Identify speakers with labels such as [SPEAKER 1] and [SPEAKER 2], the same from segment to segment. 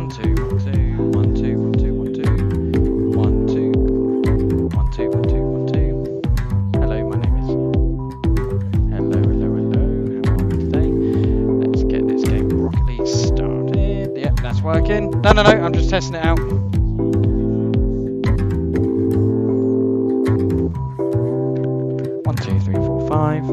[SPEAKER 1] 1 2 1 2 1 2 1 2 1 2 1 2 1 2 1 2 1 2. Hello, my name is. Hello, hello, hello. How are we today? Let's get this game of Rocket League started. Yep, that's working. No, I'm just testing it out. One, two, three, four, five.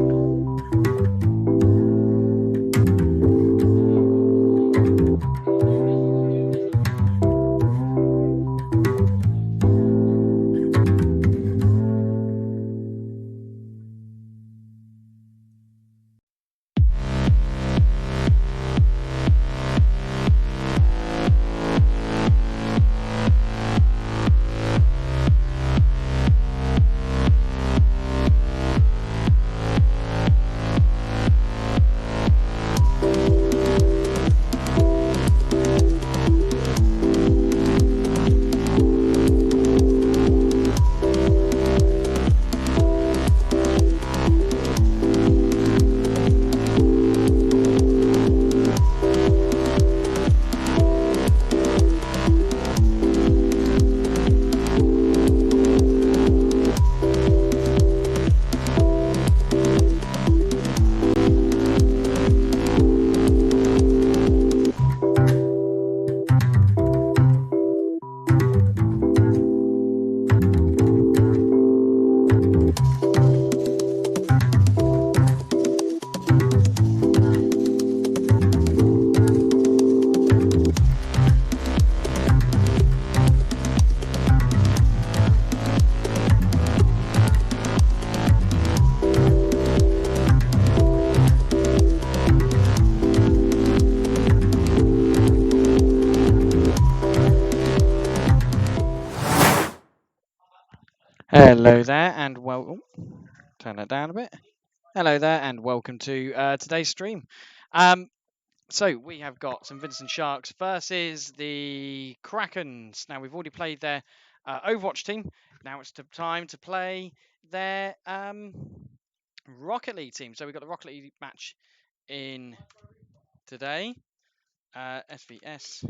[SPEAKER 1] Hello there, and turn that down a bit. Hello there, and welcome to today's stream. So we have got some Vincent Sharks versus the Krakens. Now we've already played their Overwatch team. Now it's time to play their Rocket League team. So we've got the Rocket League match in today. SVS.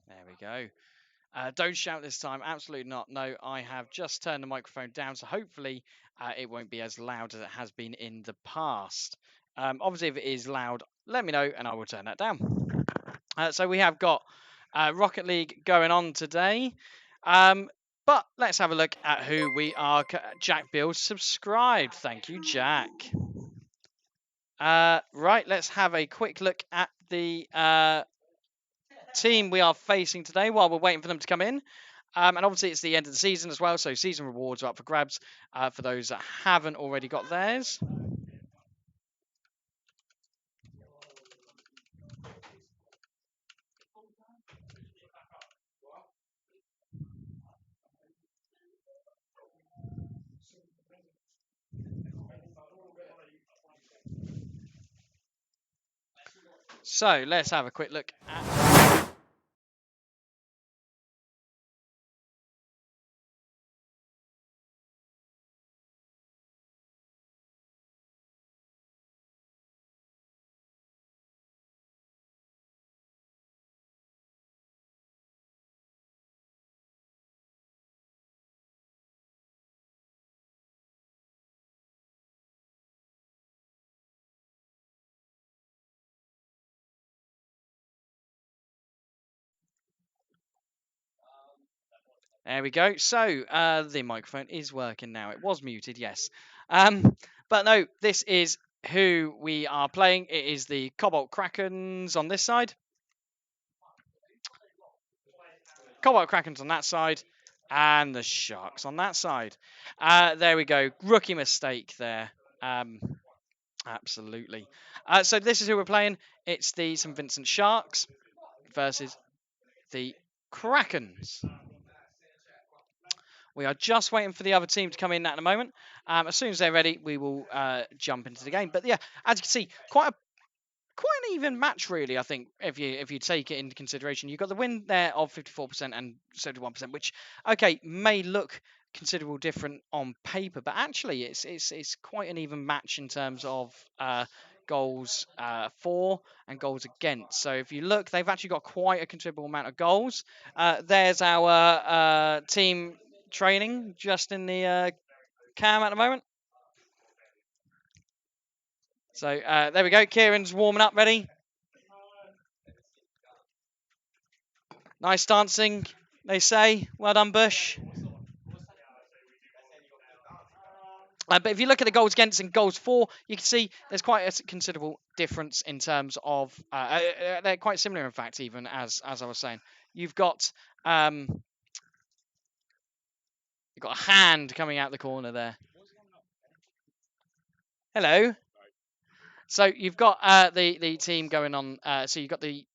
[SPEAKER 1] There we go. Don't shout this time. Absolutely not. No, I have just turned the microphone down, so hopefully it won't be as loud as it has been in the past. Obviously, if it is loud, let me know and I will turn that down. So we have got Rocket League going on today. But let's have a look at who we are. Jack Bill subscribed. Thank you, Jack. Right, let's have a quick look at the team we are facing today while we're waiting for them to come in. And obviously it's the end of the season as well, so season rewards are up for grabs for those that haven't already got theirs. So let's have a quick look at... There we go. So the microphone is working now. It was muted, yes. But no, this is who we are playing. It is the Cobalt Krakens on this side. Cobalt Krakens on that side. And the Sharks on that side. There we go. Rookie mistake there. Absolutely. So this is who we're playing. It's the St. Vincent Sharks versus the Krakens. We are just waiting for the other team to come in at the moment. As soon as they're ready, we will jump into the game. But yeah, as you can see, quite an even match, really. I think if you take it into consideration, you've got the win there of 54% and 71%, which may look considerable different on paper, but actually it's quite an even match in terms of goals for and goals against. So if you look, they've actually got quite a considerable amount of goals. There's our team training just in the cam at the moment. So there we go. Kieran's warming up, ready. Nice dancing, they say. Well done, Bush. But if you look at the goals against and goals for, you can see there's quite a considerable difference in terms of they're quite similar, in fact, even as I was saying. You've got a hand coming out the corner there. Hello. So you've got the team going on. So you've got the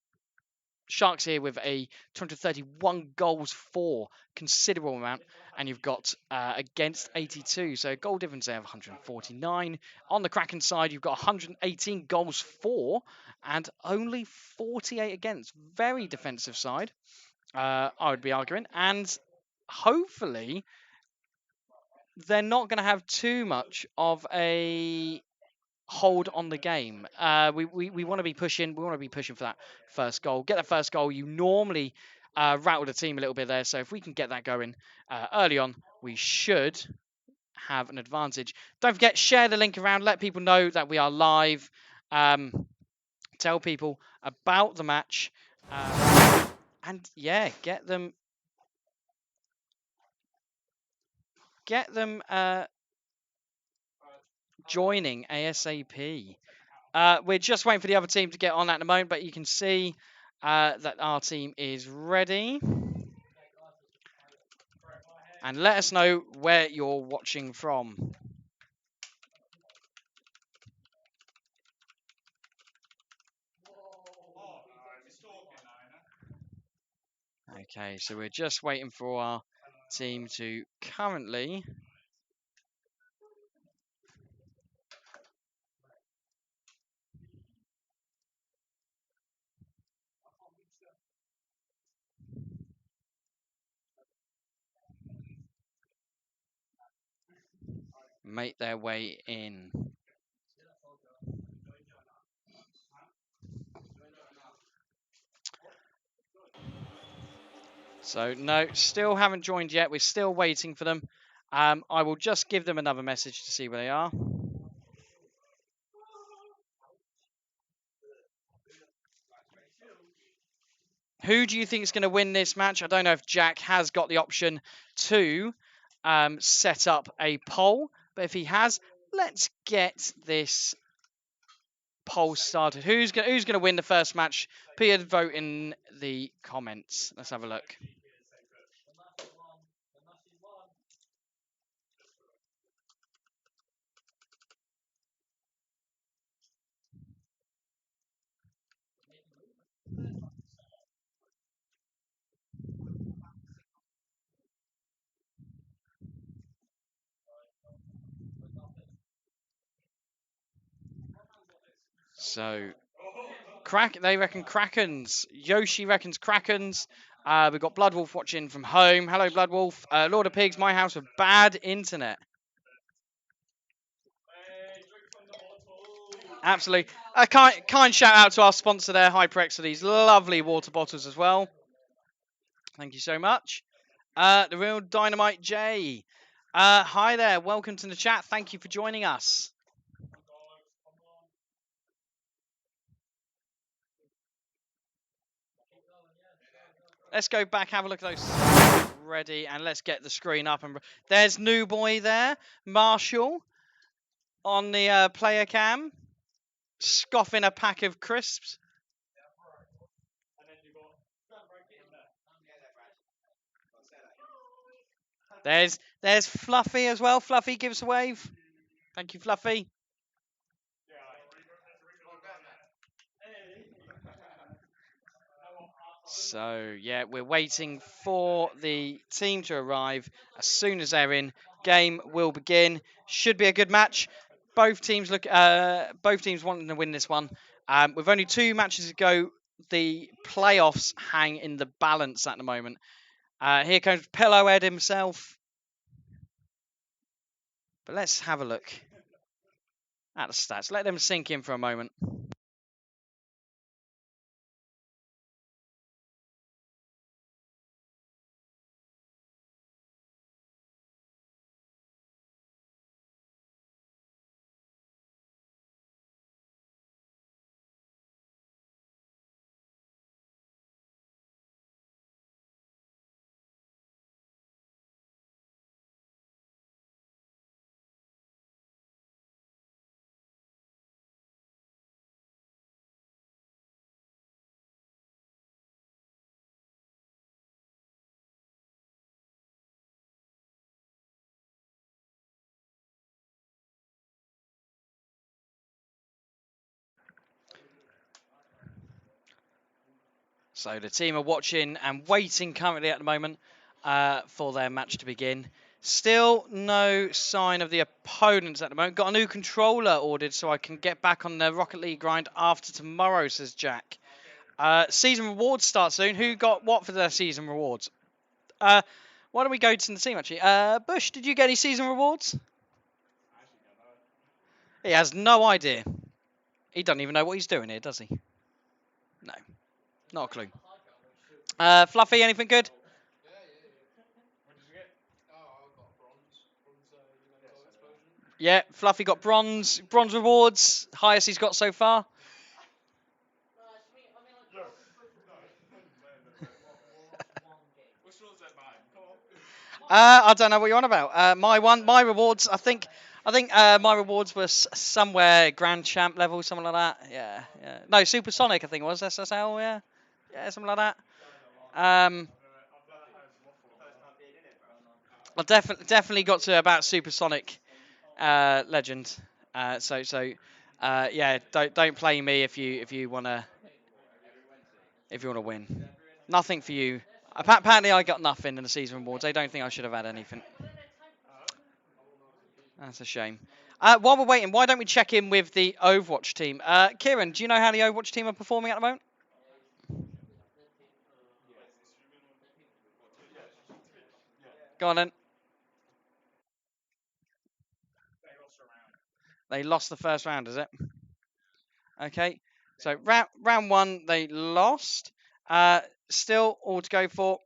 [SPEAKER 1] Sharks here with a 231 goals for, considerable amount, and you've got against 82, so goal difference there of 149. On the Kraken side, you've got 118 goals for and only 48 against. Very defensive side, I would be arguing, and hopefully they're not going to have too much of a hold on the game. We want to be pushing. We want to be pushing for that first goal. Get that first goal. You normally rattle the team a little bit there. So if we can get that going early on, we should have an advantage. Don't forget, share the link around. Let people know that we are live. Tell people about the match. And yeah, get them joining ASAP. We're just waiting for the other team to get on at the moment, but you can see that our team is ready. And let us know where you're watching from. Okay, so we're just waiting for our team to currently make their way in. So no, still haven't joined yet. We're still waiting for them. I will just give them another message to see where they are. Who do you think is going to win this match? I don't know if Jack has got the option to set up a poll, but if he has, let's get this poll started. Who's going to win the first match? Put your vote in the comments. Let's have a look. So, they reckon Krakens. Yoshi reckons Krakens. We've got Bloodwolf watching from home. Hello, Bloodwolf. Lord of Pigs, my house with bad internet. Absolutely. A kind shout out to our sponsor there, HyperX, for these lovely water bottles as well. Thank you so much. The Real Dynamite J. Hi there. Welcome to the chat. Thank you for joining us. Let's go back, have a look at those. Ready, and let's get the screen up. And there's New Boy there. Marshall on the player cam, scoffing a pack of crisps. There's Fluffy as well. Fluffy gives a wave. Thank you, Fluffy. So, yeah, we're waiting for the team to arrive. As soon as they're in, game will begin. Should be a good match. Both teams wanting to win this one. With only 2 matches to go, the playoffs hang in the balance at the moment. Here comes Pillowhead himself. But let's have a look at the stats. Let them sink in for a moment. So the team are watching and waiting currently at the moment for their match to begin. Still no sign of the opponents at the moment. Got a new controller ordered so I can get back on the Rocket League grind after tomorrow, says Jack. Season rewards start soon. Who got what for their season rewards? Why don't we go to the team actually? Bush, did you get any season rewards? He has no idea. He doesn't even know what he's doing here, does he? No, not a clue. Fluffy, anything good? Yeah, Fluffy got bronze. Bronze rewards, highest he's got so far. I don't know what you're on about. My rewards. I think my rewards were somewhere Grand Champ level, something like that. Yeah, yeah. No, Supersonic. I think it was SSL. Yeah, yeah, something like that. Um, I definitely got to about Supersonic Legend. Yeah, don't play me if you wanna win. Nothing for you. Apparently, I got nothing in the season rewards. I don't think I should have had anything. That's a shame. While we're waiting, why don't we check in with the Overwatch team? Kieran, do you know how the Overwatch team are performing at the moment? Go on then. They lost the first round, is it? Okay. So round one, they lost. Uh, Still all to go for.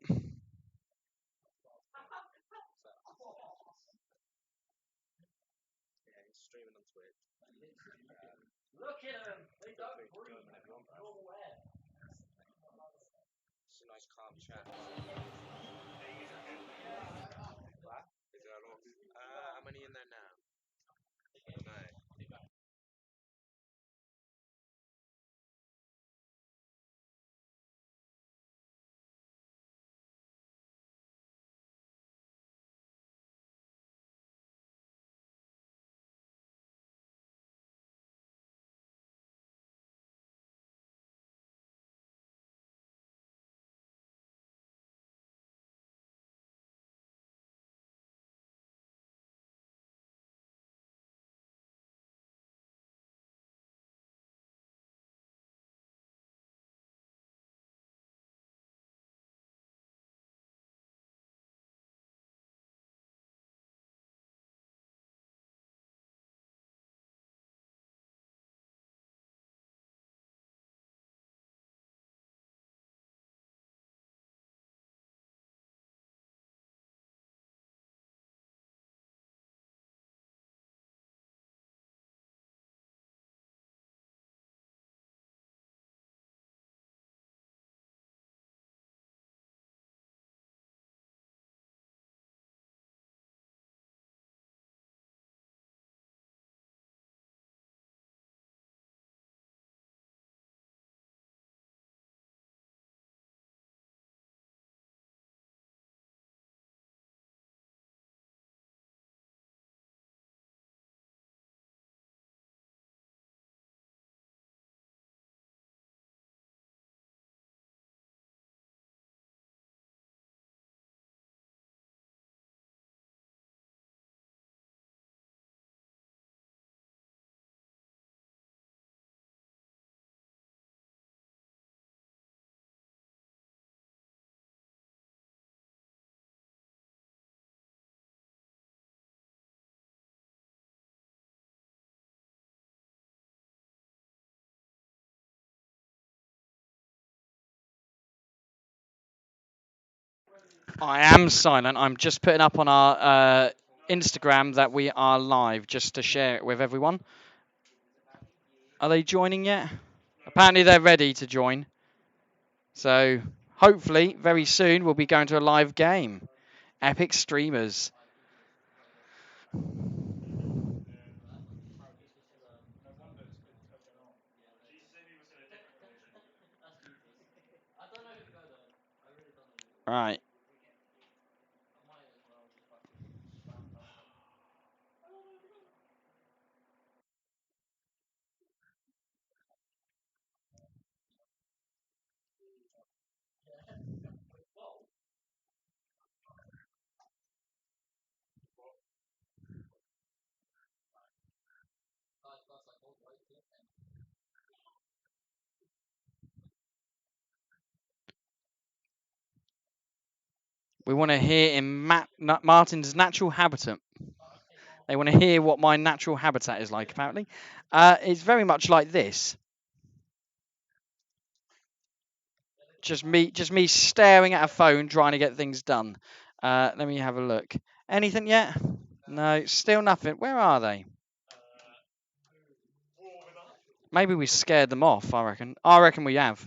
[SPEAKER 1] I am silent. I'm just putting up on our Instagram that we are live, just to share it with everyone. Are they joining yet? Apparently they're ready to join. So hopefully very soon we'll be going to a live game. Epic streamers. Right. We want to hear in Martin's natural habitat. They want to hear what my natural habitat is like, apparently. It's very much like this. Just me staring at a phone trying to get things done. Let me have a look. Anything yet? No, still nothing. Where are they? Maybe we scared them off, I reckon. I reckon we have.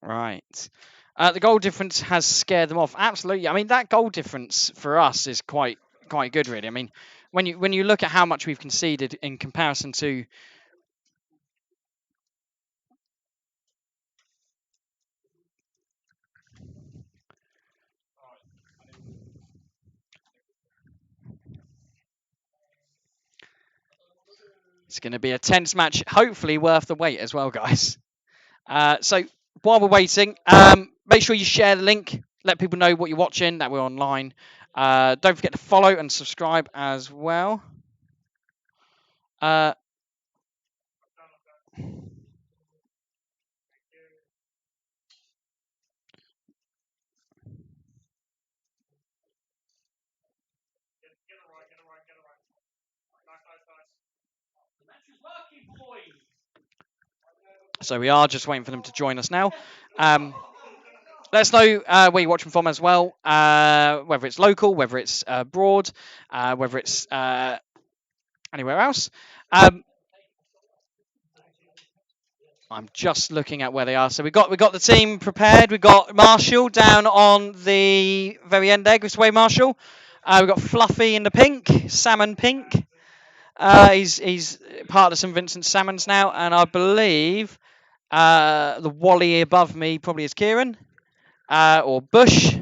[SPEAKER 1] Right. The goal difference has scared them off. Absolutely. I mean, that goal difference for us is quite good, really. I mean, when you look at how much we've conceded in comparison to, it's going to be a tense match, hopefully worth the wait as well, guys. So while we're waiting, make sure you share the link. Let people know what you're watching, that we're online. Don't forget to follow and subscribe as well. Uh, so we are just waiting for them to join us now. Let us know where you're watching from as well, whether it's local, whether it's abroad, whether it's anywhere else. I'm just looking at where they are. So we got the team prepared. We've got Marshall down on the very end there. This way, Marshall. We've got Fluffy in the pink, salmon pink. He's part of some Vincent salmons now, and I believe the Wally above me probably is Kieran or Bush.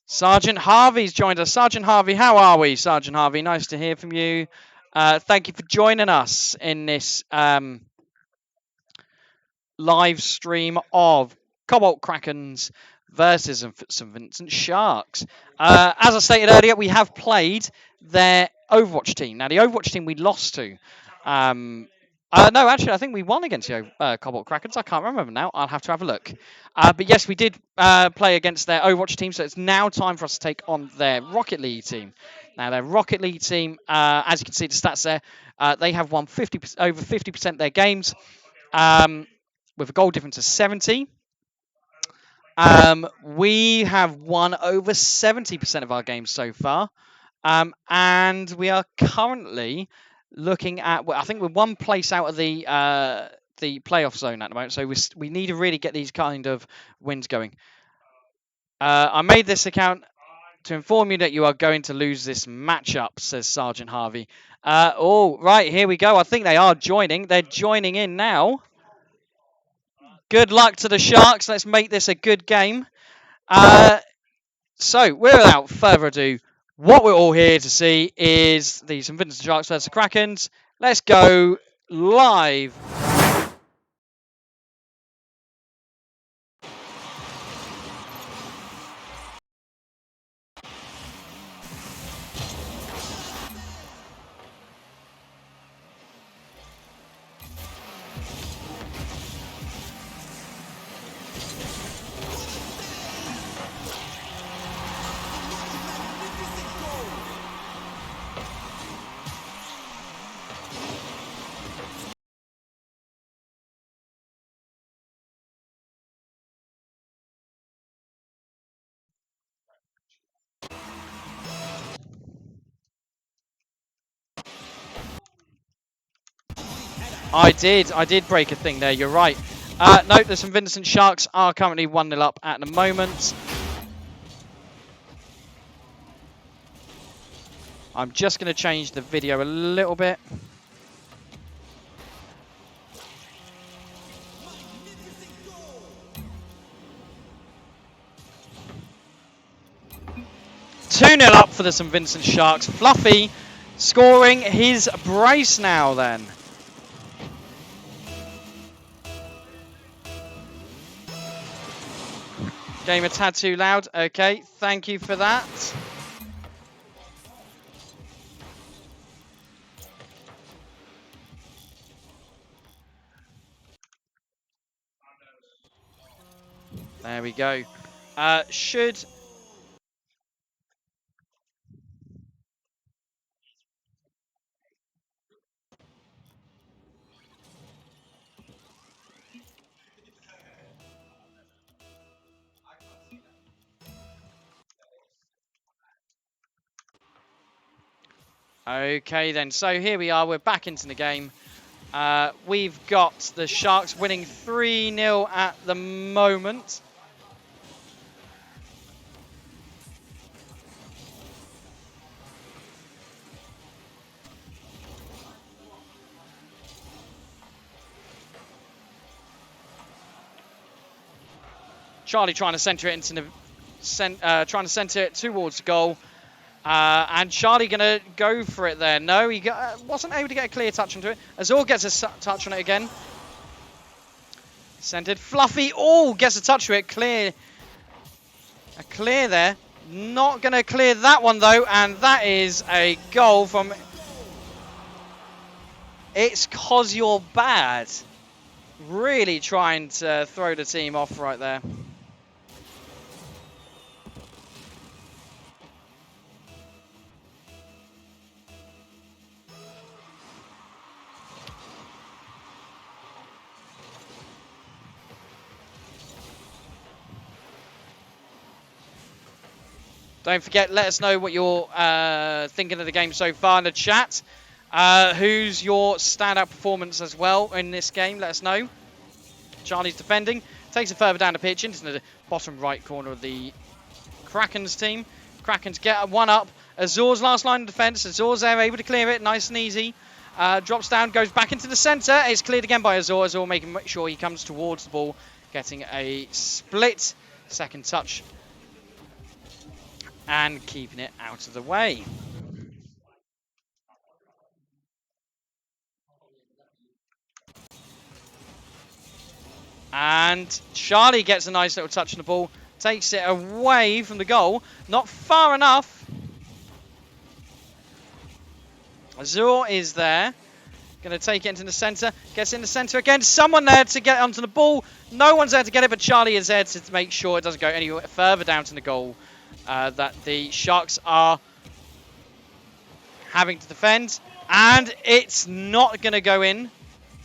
[SPEAKER 1] Sergeant Harvey's joined us. Sergeant Harvey, how are we, Sergeant Harvey? Nice to hear from you. Thank you for joining us in this live stream of Cobalt Krakens versus St Vincent Sharks. As I stated earlier, we have played their Overwatch team. Now, the Overwatch team we lost to. No, actually, I think we won against the Cobalt Krakens. I can't remember now. I'll have to have a look. But yes, we did play against their Overwatch team, so it's now time for us to take on their Rocket League team. Now, their Rocket League team, as you can see the stats there, they have won over 50% of their games. With a goal difference of 70. We have won over 70% of our games so far. And we are currently looking at, well, I think we're one place out of the playoff zone at the moment. So we need to really get these kind of wins going. I made this account to inform you that you are going to lose this matchup, says Sergeant Harvey. Oh, right, here we go. I think they are joining. They're joining in now. Good luck to the Sharks. Let's make this a good game. So, without further ado, what we're all here to see is the St. Vincent Sharks versus the Krakens. Let's go live. I did break a thing there, you're right. No, the St. Vincent Sharks are currently 1-0 up at the moment. I'm just going to change the video a little bit. Two 0 up for the St. Vincent Sharks. Fluffy scoring his brace now then. Game a tad too loud. Okay, thank you for that. There we go. Should... Okay then, so here we are, we're back into the game. We've got the Sharks winning 3-0 at the moment. Charlie trying to centre it into the, trying to centre it towards the goal. And Charlie going to go for it there. No, he wasn't able to get a clear touch onto it. Azor gets a touch on it again. Centered. Fluffy, gets a touch to it. Clear. A clear there. Not going to clear that one, though. And that is a goal from... It's 'cause you're bad. Really trying to throw the team off right there. Don't forget, let us know what you're thinking of the game so far in the chat. Who's your standout performance as well in this game? Let us know. Charlie's defending. Takes it further down the pitch into the bottom right corner of the Krakens team. Krakens get one up. Azor's last line of defence. Azor's there, able to clear it. Nice and easy. Drops down, goes back into the centre. It's cleared again by Azor. Azor making sure he comes towards the ball. Getting a split second touch. And keeping it out of the way. And Charlie gets a nice little touch on the ball. Takes it away from the goal. Not far enough. Azor is there. Going to take it into the centre. Gets in the centre again. Someone there to get onto the ball. No one's there to get it, but Charlie is there to make sure it doesn't go any further down to the goal. That the Sharks are having to defend. And it's not going to go in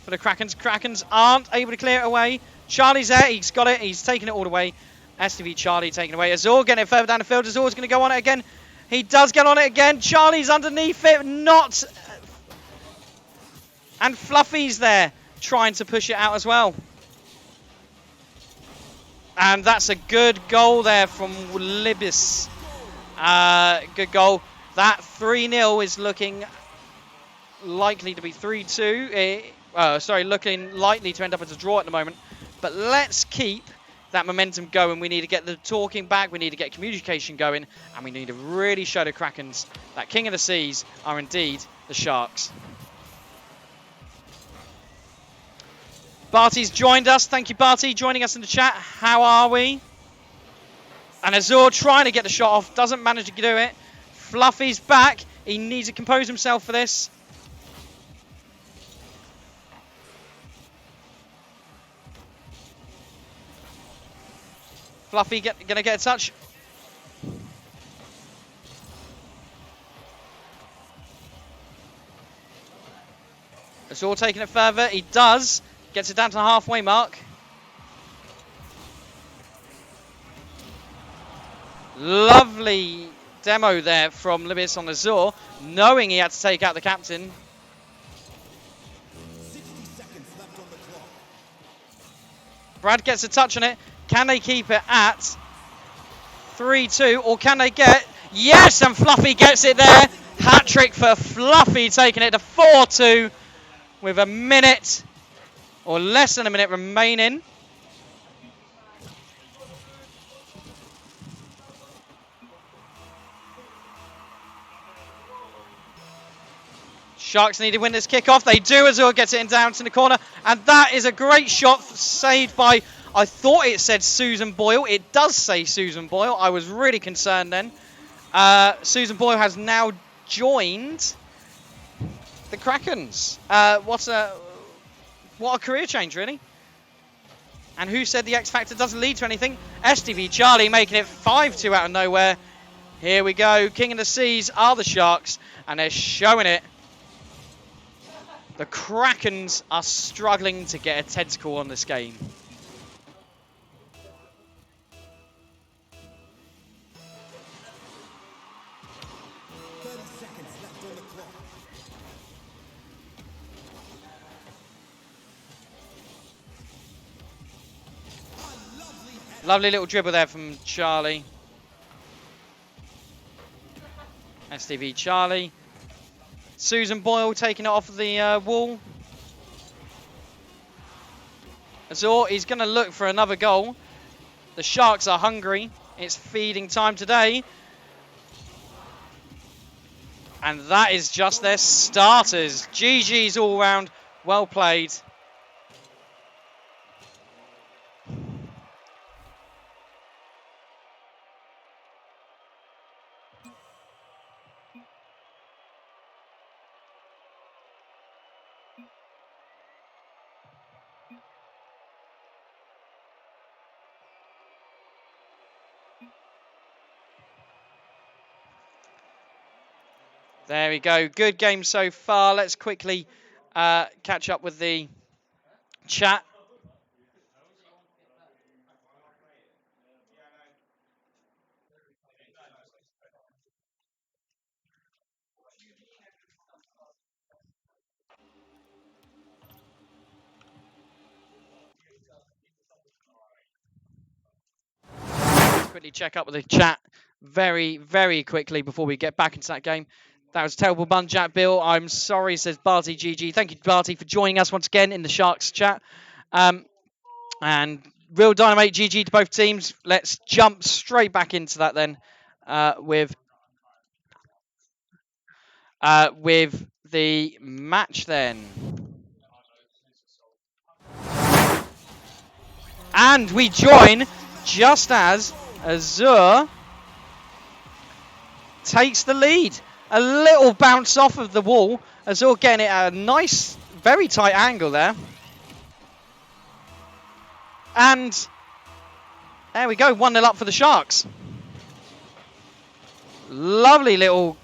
[SPEAKER 1] for the Krakens. Krakens aren't able to clear it away. Charlie's there. He's got it. He's taken it all the way. STV Charlie taking away. Azor getting it further down the field. Azor's going to go on it again. He does get on it again. Charlie's underneath it. Not. And Fluffy's there trying to push it out as well. And that's a good goal there from Libis. Good goal. That 3-0 is looking likely to be 3-2. Sorry, looking likely to end up as a draw at the moment. But let's keep that momentum going. We need to get the talking back. We need to get communication going. And we need to really show the Krakens that King of the Seas are indeed the Sharks. Barty's joined us. Thank you, Barty, joining us in the chat. How are we? And Azur trying to get the shot off. Doesn't manage to do it. Fluffy's back. He needs to compose himself for this. Fluffy gonna get a touch. Azur taking it further. He does. Gets it down to the halfway mark. Lovely demo there from Libis on Azur, knowing he had to take out the captain.
[SPEAKER 2] 60 seconds left on the clock.
[SPEAKER 1] Brad gets a touch on it. Can they keep it at 3-2, or can they get... Yes, and Fluffy gets it there. Hat-trick for Fluffy, taking it to 4-2 with a minute, or less than a minute remaining. Sharks need to win this kickoff. They do. Azur gets it in down to the corner. And that is a great shot saved by... I thought it said Susan Boyle. It does say Susan Boyle. I was really concerned then. Susan Boyle has now joined the Krakens. What a career change, really. And who said the X Factor doesn't lead to anything? STV Charlie making it 5-2 out of nowhere. Here we go. King of the Seas are the Sharks. And they're showing it. The Krakens are struggling to get a tentacle on this game. Lovely little dribble there from Charlie. STV Charlie. Susan Boyle taking it off the wall. Azur, he's going to look for another goal. The Sharks are hungry. It's feeding time today. And that is just their starters. GG's all round. Well played. There we go. Good game so far. Let's quickly catch up with the chat. Quickly check up with the chat very, very quickly before we get back into that game. That was a terrible bun, Jack Bill. I'm sorry, says Barty GG. Thank you, Barty, for joining us once again in the Sharks chat. And real dynamite GG to both teams. Let's jump straight back into that then with the match then. And we join just as Azur takes the lead. A little bounce off of the wall. Azur getting it at a nice, very tight angle there. And there we go, 1-0 up for the Sharks. Lovely little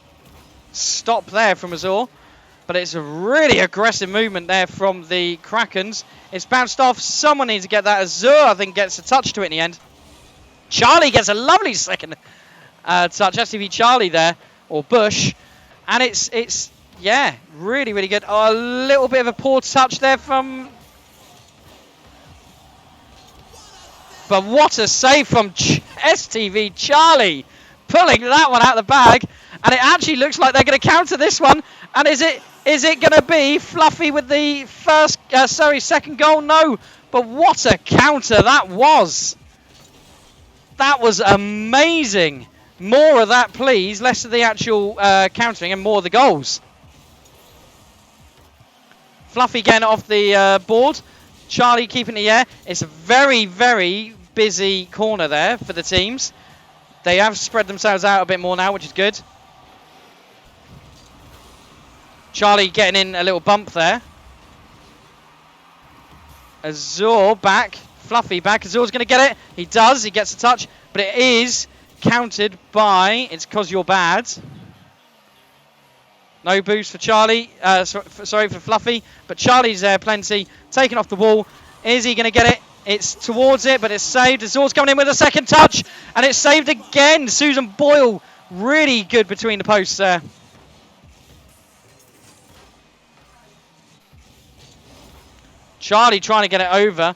[SPEAKER 1] stop there from Azur. But it's a really aggressive movement there from the Krakens. It's bounced off. Someone needs to get that. Azur, I think, gets a touch to it in the end. Charlie gets a lovely second touch. STV Charlie there, or Bush. And it's yeah, really, really good. Oh, a little bit of a poor touch there from... But what a save from STV Charlie. Pulling that one out of the bag. And it actually looks like they're going to counter this one. And is it Is it going to be Fluffy with the second goal? No. But what a counter that was. That was amazing. More of that, please. Less of the actual countering and more of the goals. Fluffy getting off the board. Charlie keeping the air. It's a very, very busy corner there for the teams. They have spread themselves out a bit more now, which is good. Charlie getting in a little bump there. Azur back. Fluffy back. Azur's going to get it. He does. He gets a touch. But it is counted by... It's because you're bad. No boost for Charlie. Sorry for Fluffy. But Charlie's there plenty. Taken off the wall. Is he going to get it? It's towards it, but it's saved. Azur's coming in with a second touch. And it's saved again. Susan Boyle really good between the posts there. Charlie trying to get it over.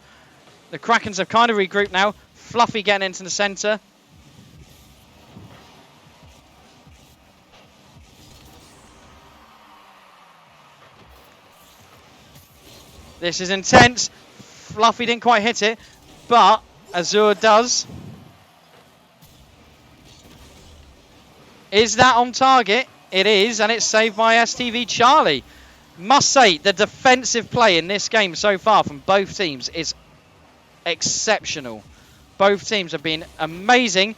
[SPEAKER 1] The Krakens have kind of regrouped now. Fluffy getting into the centre. This is intense. Fluffy didn't quite hit it, but Azur does. Is that on target? It is, and it's saved by STV Charlie. Must say, the defensive play in this game so far from both teams is exceptional. Both teams have been amazing.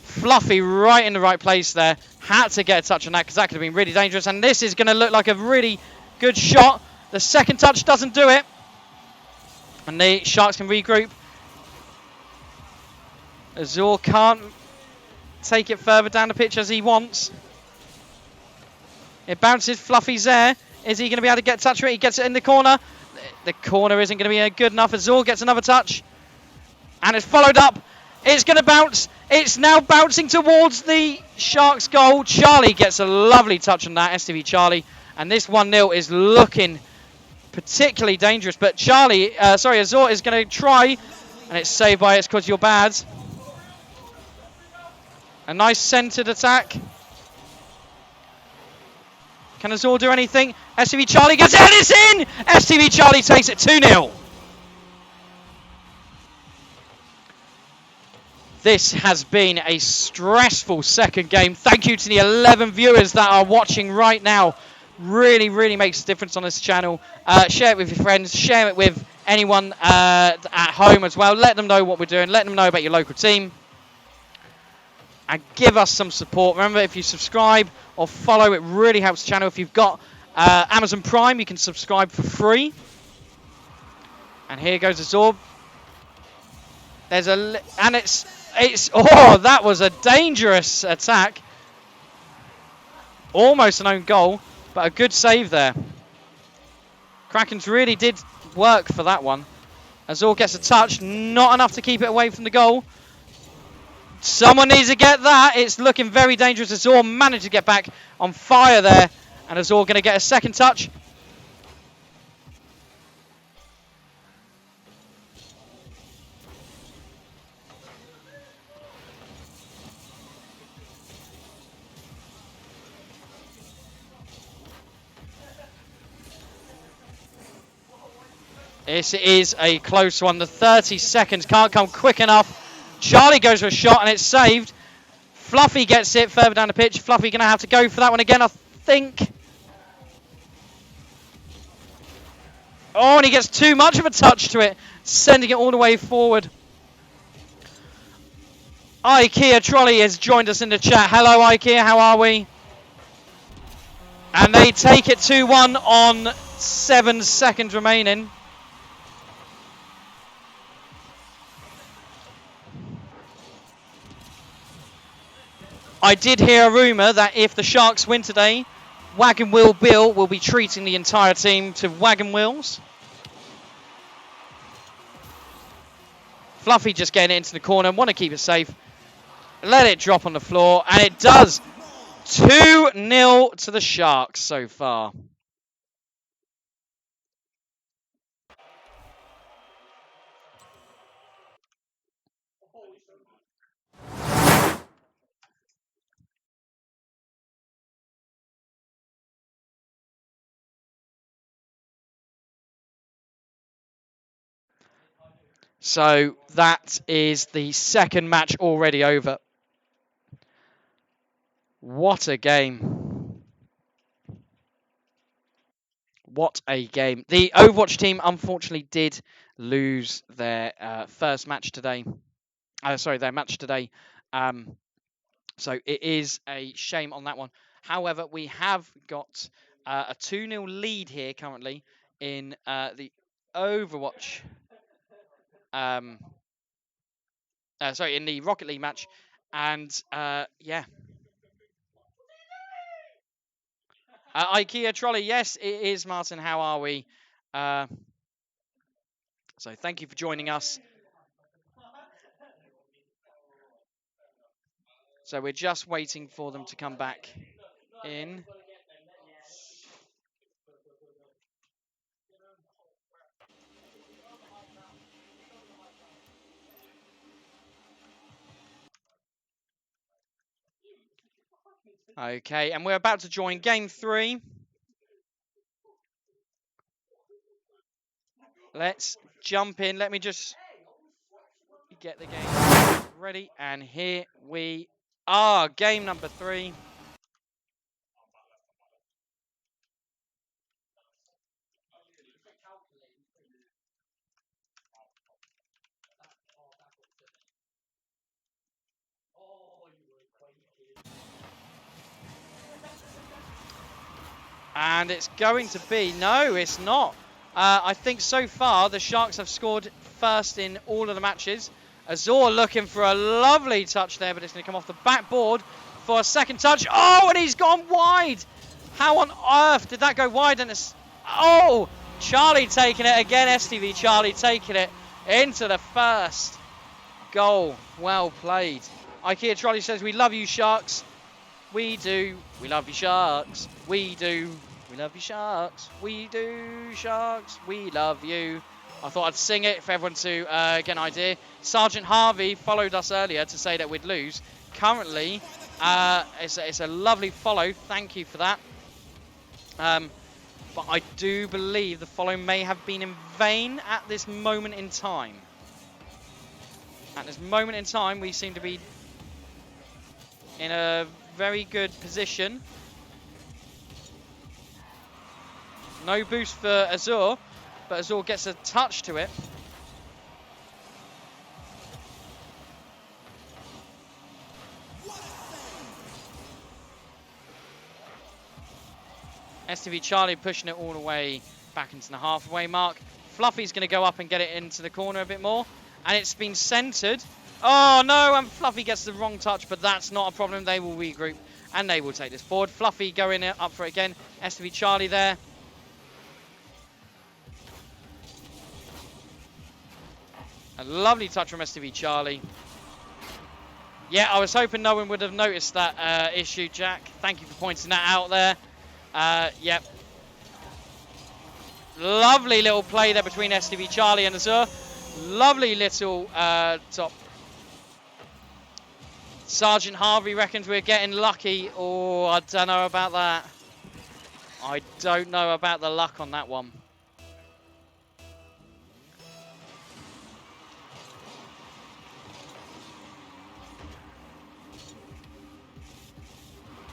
[SPEAKER 1] Fluffy right in the right place there. Had to get a touch on that because that could have been really dangerous. And this is going to look like a really good shot. The second touch doesn't do it. And the Sharks can regroup. Azur can't take it further down the pitch as he wants. It bounces. Fluffy's there. Is he going to be able to get a touch for it? He gets it in the corner. The corner isn't going to be good enough. Azur gets another touch. And it's followed up. It's going to bounce. It's now bouncing towards the Sharks goal. Charlie gets a lovely touch on that. STV Charlie. And this 1-0 is looking particularly dangerous. But Azur is going to try. And it's saved by It's Because You're Bad. A nice centred attack. Can Azur do anything? STV Charlie gets it and it's in! STV Charlie takes it 2-0. This has been a stressful second game. Thank you to the 11 viewers that are watching right now. Really, really makes a difference on this channel. Share it with your friends. Share it with anyone at home as well. Let them know what we're doing. Let them know about your local team. And give us some support. Remember, if you subscribe or follow, it really helps the channel. If you've got Amazon Prime, you can subscribe for free. And here goes Azur. That was a dangerous attack. Almost an own goal, but a good save there. Krakens really did work for that one. Azur gets a touch, not enough to keep it away from the goal. Someone needs to get that. It's looking very dangerous. Azur managed to get back on fire there. And Azur going to get a second touch. This is a close one. The 30 seconds can't come quick enough. Charlie goes for a shot and it's saved. Fluffy gets it further down the pitch. Fluffy going to have to go for that one again, I think. Oh, and he gets too much of a touch to it, sending it all the way forward. IKEA Trolley has joined us in the chat. Hello, IKEA, how are we? And they take it 2-1 on 7 seconds remaining. I did hear a rumour that if the Sharks win today, Wagon Wheel Bill will be treating the entire team to wagon wheels. Fluffy just getting it into the corner, want to keep it safe. Let it drop on the floor, and it does. 2-0 to the Sharks so far. So that is the second match already over. What a game. What a game. The Overwatch team unfortunately did lose their first match today. Their match today. So it is a shame on that one. However, we have got a 2-0 lead here currently in the Overwatch. In the Rocket League match. And yeah. IKEA Trolley, yes, it is, Martin. How are we? So thank you for joining us. So we're just waiting for them to come back in. Okay, and we're about to join game 3. Let's jump in. Let me just get the game ready. And here we are. Game number 3. And it's going to be... No, it's not. I think so far the Sharks have scored first in all of the matches. Azor looking for a lovely touch there, but it's going to come off the backboard for a second touch. Oh, and he's gone wide. How on earth did that go wide? And it's... Oh, Charlie taking it again. STV Charlie taking it into the first goal. Well played. IKEA Trolley says, we love you, Sharks. We do. We love you, Sharks. We do. We love you, Sharks. We do, Sharks. We love you. I thought I'd sing it for everyone to get an idea. Sergeant Harvey followed us earlier to say that we'd lose. Currently, it's a lovely follow. Thank you for that. But I do believe the follow may have been in vain at this moment in time. At this moment in time, we seem to be in a very good position. No boost for Azur, but Azur gets a touch to it. STV Charlie pushing it all the way back into the halfway mark. Fluffy's going to go up and get it into the corner a bit more. And it's been centred. Oh no, and Fluffy gets the wrong touch, but that's not a problem. They will regroup and they will take this forward. Fluffy going up for it again. STV Charlie there. A lovely touch from STV Charlie. Yeah, I was hoping no one would have noticed that issue, Jack. Thank you for pointing that out there. Yep. Lovely little play there between STV Charlie and Azur. Lovely little top. Sergeant Harvey reckons we're getting lucky. Oh, I don't know about that. I don't know about the luck on that one.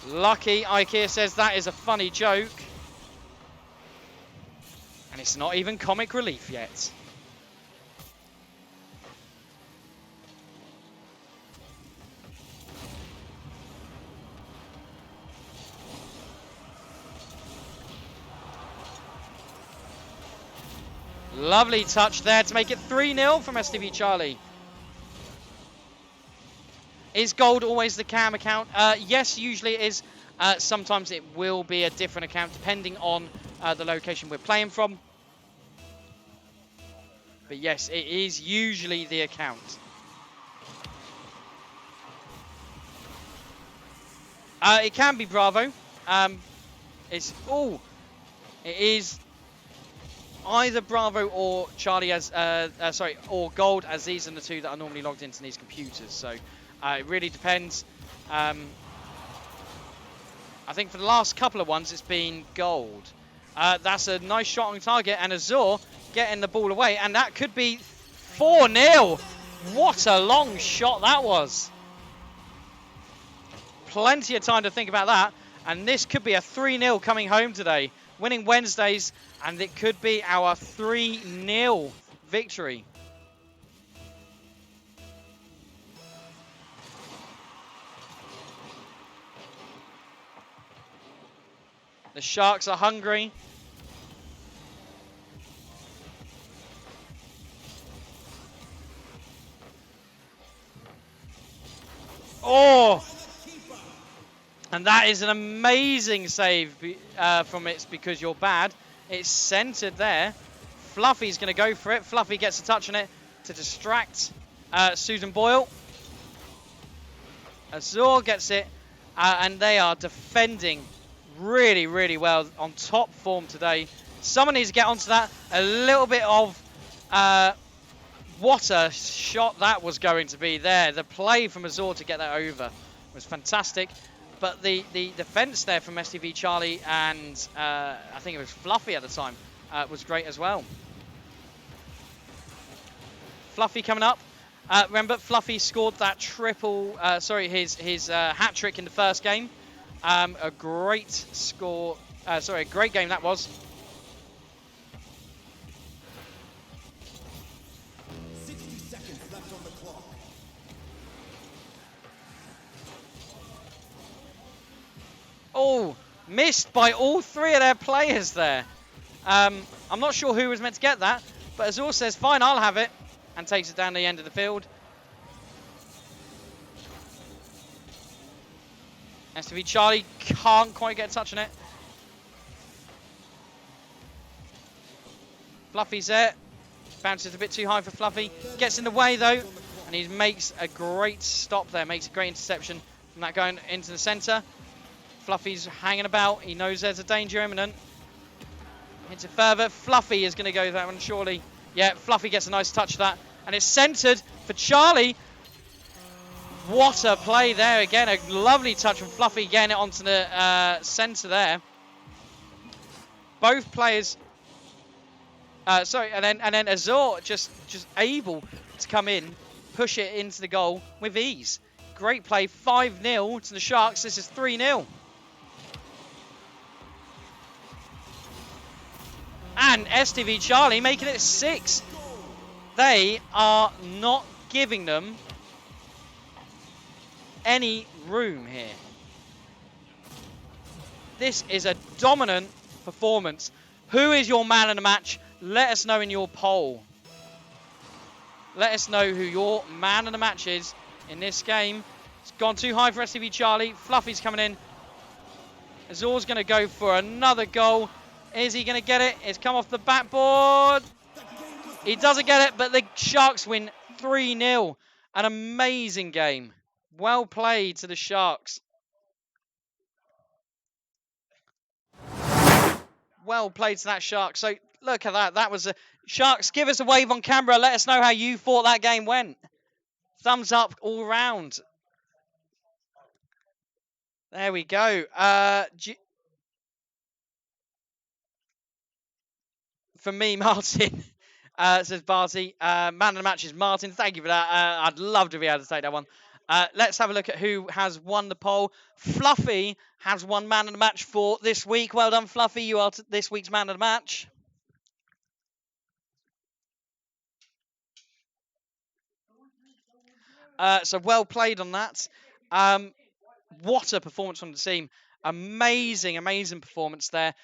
[SPEAKER 1] Lucky, IKEA says that is a funny joke. And it's not even comic relief yet. Lovely touch there to make it 3-0 from STV Charlie. Is gold always the cam account? Yes, usually it is. Sometimes it will be a different account depending on the location we're playing from. But yes, it is usually the account. It can be Bravo. It is either Bravo or Charlie or Gold, as these are the two that are normally logged into these computers. So it really depends. I think for the last couple of ones, it's been Gold. That's a nice shot on target, and Azur getting the ball away, and that could be 4-0. What a long shot that was. Plenty of time to think about that. And this could be a 3-0 coming home today. Winning Wednesdays, and it could be our 3-0 victory. The Sharks are hungry. Oh! And that is an amazing save from It's Because You're Bad. It's centered there. Fluffy's going to go for it. Fluffy gets a touch on it to distract Susan Boyle. Azor gets it, and they are defending really, really well, on top form today. Someone needs to get onto that. A little bit of what a shot that was going to be there. The play from Azor to get that over was fantastic. But the defense there from STV Charlie and I think it was Fluffy at the time was great as well. Fluffy coming up. Remember, Fluffy scored that his hat trick in the first game. A great score. A great game that was.
[SPEAKER 2] 60 seconds left on the clock.
[SPEAKER 1] Oh, missed by all three of their players there. I'm not sure who was meant to get that, but Azor says, fine, I'll have it, and takes it down the end of the field. STV Charlie can't quite get a touch on it. Fluffy's there. Bounces a bit too high for Fluffy. Gets in the way, though, and he makes a great stop there. Makes a great interception from that going into the centre. Fluffy's hanging about. He knows there's a danger imminent. Hits it further. Fluffy is going to go that one, surely. Yeah, Fluffy gets a nice touch of that. And it's centred for Charlie. What a play there. Again, a lovely touch from Fluffy getting it onto the centre there. Both players... and then Azor just able to come in, push it into the goal with ease. Great play. 5-0 to the Sharks. This is 3-0. And STV Charlie making it 6. They are not giving them any room here. This is a dominant performance. Who is your man of the match? Let us know in your poll. Let us know who your man of the match is in this game. It's gone too high for STV Charlie. Fluffy's coming in. Azor's going to go for another goal. Is he going to get it? It's come off the backboard. He doesn't get it, but the Sharks win 3-0. An amazing game. Well played to the Sharks. Well played to that Shark. So look at that. That was a... Sharks, give us a wave on camera. Let us know how you thought that game went. Thumbs up all round. There we go. For me, Martin, says Barty. Man of the match is Martin. Thank you for that. I'd love to be able to take that one. Let's have a look at who has won the poll. Fluffy has won man of the match for this week. Well done, Fluffy. You are this week's man of the match. So well played on that. What a performance from the team. Amazing, amazing performance there.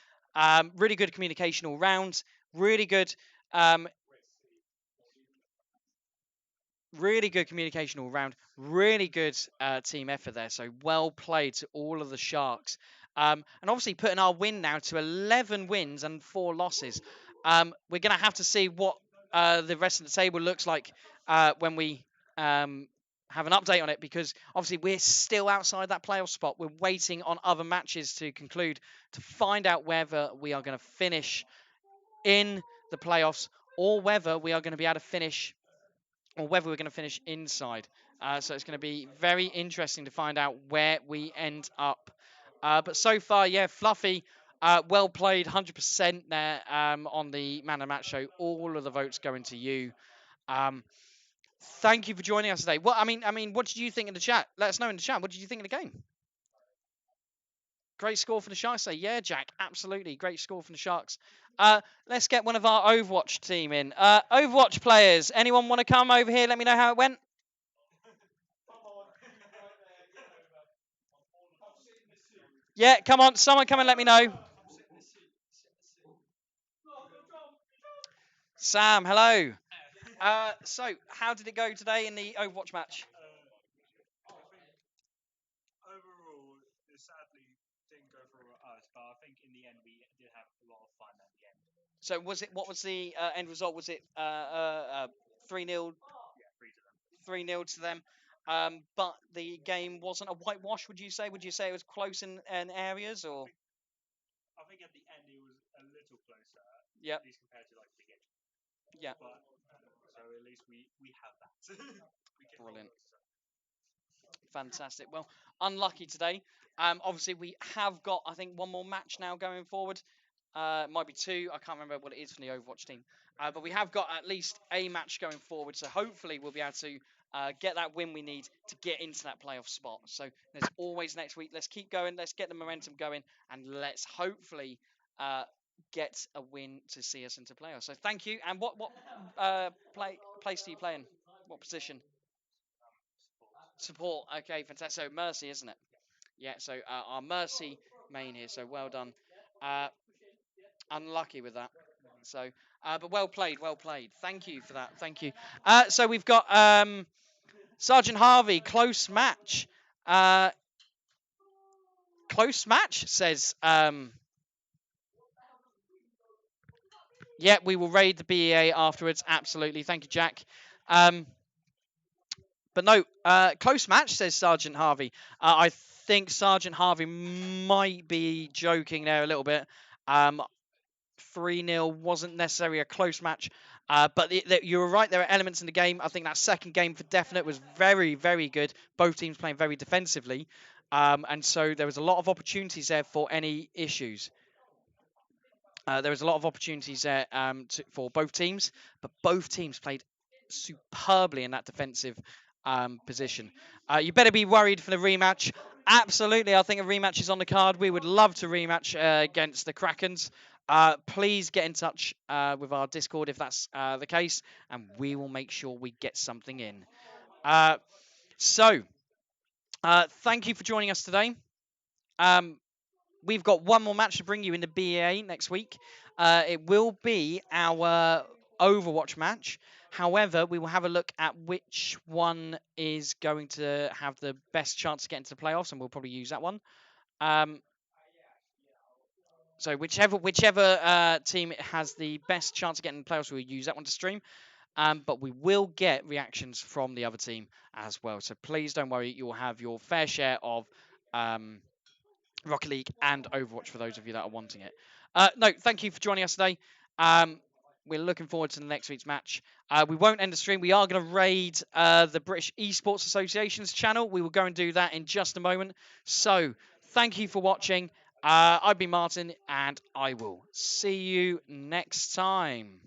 [SPEAKER 1] Really good communication all round. Really good communication all round. Really good team effort there. So well played to all of the Sharks. And obviously putting our win now to 11 wins and 4 losses. We're going to have to see what the rest of the table looks like when we have an update on it, because obviously we're still outside that playoff spot. We're waiting on other matches to conclude to find out whether we are going to finish in the playoffs or whether we are going to be able to finish, or whether we're going to finish inside. So it's going to be very interesting to find out where we end up. But so far, yeah, Fluffy, well played, 100% there on the Man of the Match show. All of the votes going to you. Um, Thank you for joining us today. What I mean, what did you think in the chat? Let us know in the chat. What did you think of the game? Great score for the Sharks. Say, yeah, Jack, absolutely great score from the Sharks. Let's get one of our Overwatch team in. Overwatch players, anyone want to come over here? Let me know how it went. Yeah, come on, someone come and let me know. Sam, hello. So, how did it go today in the Overwatch match?
[SPEAKER 3] Overall, it sadly didn't go for us, but I think in the end we did have a lot of fun at the end.
[SPEAKER 1] So, was it? What was the end result? Was it 3-0?
[SPEAKER 3] Yeah, free to them.
[SPEAKER 1] 3-0 to them. But the game wasn't a whitewash. Would you say? Would you say it was close in areas or?
[SPEAKER 3] I think at the end it was a little closer,
[SPEAKER 1] Yep.
[SPEAKER 3] at least compared to like the beginning.
[SPEAKER 1] Yeah.
[SPEAKER 3] But so at least we have that. We can hold
[SPEAKER 1] Brilliant.
[SPEAKER 3] closer.
[SPEAKER 1] Fantastic. Well, unlucky today. Obviously, we have got, I think, one more match now going forward. Might be two. I can't remember what it is from the Overwatch team. But we have got at least a match going forward. So hopefully, we'll be able to get that win we need to get into that playoff spot. So there's always next week. Let's keep going. Let's get the momentum going. And let's hopefully get a win to see us into playoffs. So thank you. And what place do you play in? What position? Support. Okay, fantastic. So Mercy, isn't it? Yeah. So our Mercy main here. So well done. Uh, Unlucky with that. So, but well played. Well played. Thank you for that. Thank you. So we've got Sergeant Harvey. Close match. Uh, Close match says. Yeah, we will raid the BEA afterwards. Absolutely. Thank you, Jack. But no, close match, says Sergeant Harvey. I think Sergeant Harvey might be joking there a little bit. 3-0 wasn't necessarily a close match. But you were right, there are elements in the game. I think that second game for definite was very, very good. Both teams playing very defensively. And so there was a lot of opportunities there for any issues. There was a lot of opportunities there for both teams, but both teams played superbly in that defensive position. You better be worried for the rematch. Absolutely, I think a rematch is on the card. We would love to rematch against the Krakens. Please get in touch with our Discord if that's the case, and we will make sure we get something in. So, thank you for joining us today. We've got one more match to bring you in the BA next week. It will be our Overwatch match. However, we will have a look at which one is going to have the best chance to get into the playoffs, and we'll probably use that one. So whichever team has the best chance of getting in the playoffs, we'll use that one to stream. But we will get reactions from the other team as well. So please don't worry, you will have your fair share of Rocket League and Overwatch for those of you that are wanting it. No, thank you for joining us today. We're looking forward to the next week's match. We won't end the stream. We are going to raid the British Esports Association's channel. We will go and do that in just a moment. So, thank you for watching. I've been Martin, and I will see you next time.